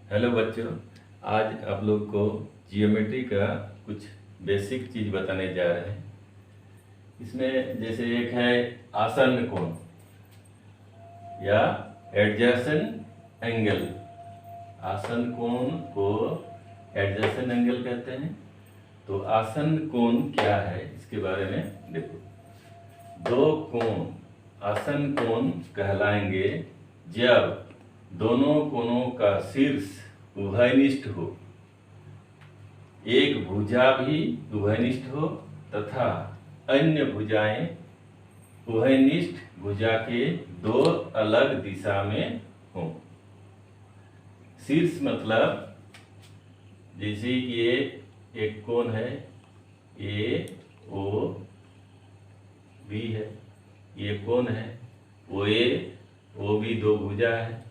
Hello बच्चों, आज आप लोग को जियोमेट्री का कुछ बेसिक चीज़ बताने जा रहे हैं। इसमें जैसे एक है आसन्न कोण या एडजेसेंट एंगल। आसन्न कोण को एडजेसेंट एंगल कहते हैं। तो आसन्न कोण क्या है इसके बारे में देखो। दो कोण आसन्न कोण कहलाएंगे जब दोनों कोणों का शीर्ष उभयनिष्ठ हो, एक भुजा भी उभयनिष्ठ हो तथा अन्य भुजाएं उभयनिष्ठ भुजा के दो अलग दिशा में हों। शीर्ष मतलब जैसे ये एक कोण है, ए ओ बी है, ये कोण है ओ ए ओ बी, दो भुजा है।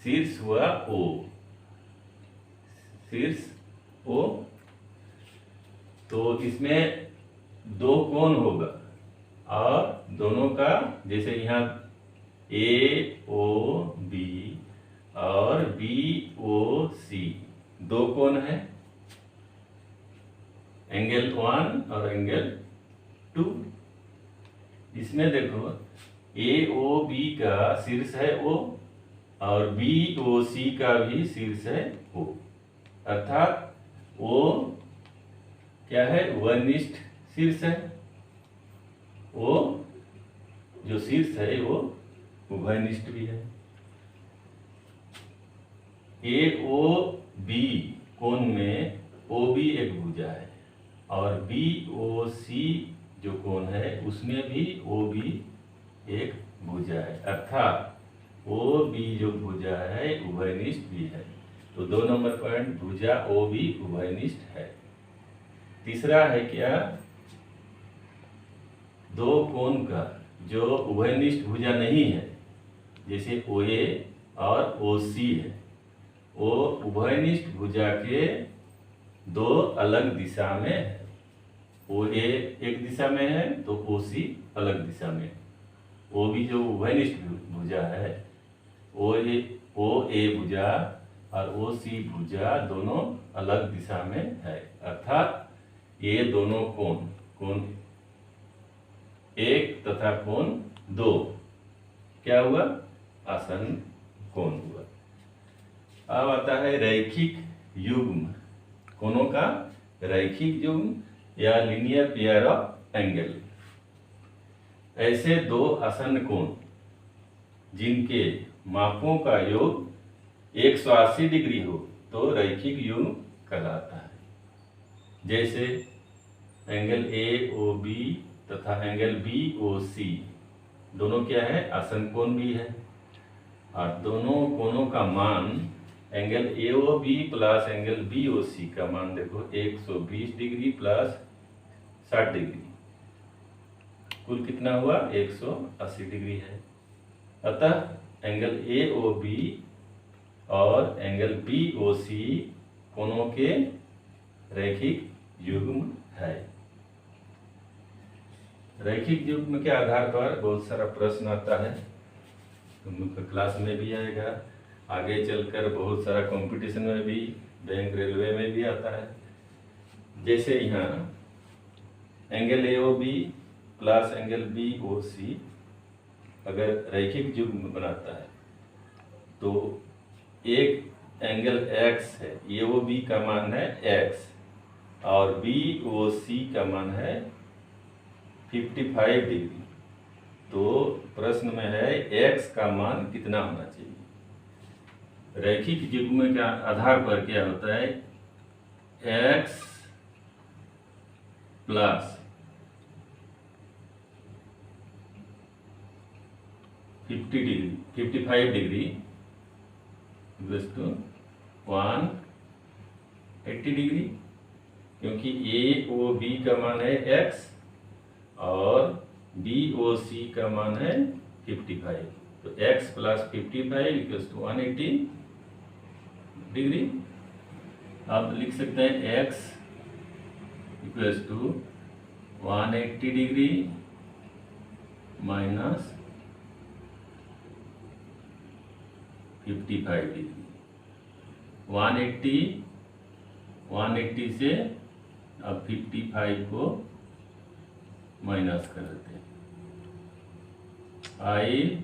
शीर्ष हुआ ओ, शीर्ष ओ। तो इसमें दो कोण होगा और दोनों का जैसे यहाँ ए ओ बी और बी ओ सी दो कोण है, एंगल 1 और एंगल 2। इसमें देखो ए ओ बी का शीर्ष है ओ और बी ओ सी का भी शीर्ष है ओ, अर्थात ओ क्या है, वनिष्ठ शीर्ष है। ओ जो शीर्ष है वो उभयनिष्ठ भी है। ए ओ बी कोण में ओ बी एक भुजा है और बी ओ सी जो कोण है उसमें भी ओ बी एक भुजा है, अर्थात ओ बी जो भुजा है उभयनिष्ठ भी है। तो 2 नंबर पॉइंट, भुजा ओ बी उभयनिष्ठ है। तीसरा है क्या, दो कोण का जो उभयनिष्ठ भुजा नहीं है, जैसे ओ ए और ओ सी है, वो उभयनिष्ठ भुजा के दो अलग दिशा में है। ओ ए एक दिशा में है तो ओ सी अलग दिशा में। ओ बी जो उभयनिष्ठ भुजा है, ओ ए भुजा और ओ सी भुजा दोनों अलग दिशा में है, अर्थात ये दोनों कोण एक तथा कोण दो क्या हुआ, आसन्न कोण हुआ। अब आता है रैखिक युग्म, कोणों का रैखिक युग्म या लीनियर पेयर ऑफ एंगल। ऐसे दो आसन्न कोण जिनके मापों का योग 180 डिग्री हो तो रैखिक युग्म कहलाता है। जैसे एंगल ए ओ बी तथा एंगल बी ओ सी दोनों क्या है, आसन्न कोण भी है और दोनों कोणों का मान angle A O B plus angle B O C का मान देखो 120 डिग्री प्लस 60 डिग्री, कुल कितना हुआ, 180 डिग्री है। अतः एंगल ए ओ बी और एंगल बी ओ सी कोणों के रैखिक युग्म है। रैखिक युग्म के आधार पर बहुत सारा प्रश्न आता है, तुम लोग का क्लास में भी आएगा, आगे चलकर बहुत सारा कंपटीशन में भी, बैंक रेलवे में भी आता है। जैसे यहाँ angle A O B plus angle B O C अगर रैखिक युग्म बनाता है तो एक एंगल x है, ए ओ बी का मान है x और बी ओ सी का मान है 55 डिग्री। तो प्रश्न में है x का मान कितना होना चाहिए। रैखिक युग्म के आधार पर क्या होता है, x plus 55 degree equals to 180 degree, क्योंकि ए ओ बी का मान है x और बी ओ सी का मान है 55, तो x plus 55 equals to 180 degree. आप लिख सकते हैं x equals to 180 degree minus 55 degree. 180 से अब 55 को माइनस कर देते हैं। 5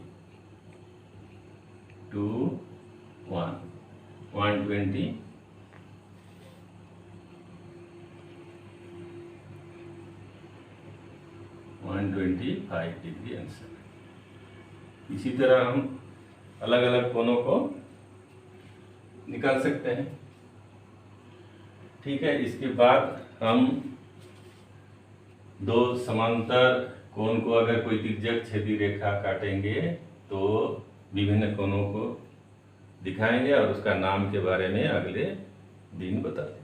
2 1 120 125 डिग्री आंसर। इसी तरह हम अलग अलग कोनों को निकाल सकते हैं। ठीक है, इसके बाद हम दो समांतर कोण को अगर कोई तिर्यक छेदी रेखा काटेंगे तो विभिन्न कोणों को दिखाएंगे और उसका नाम के बारे में अगले दिन बता देंगे।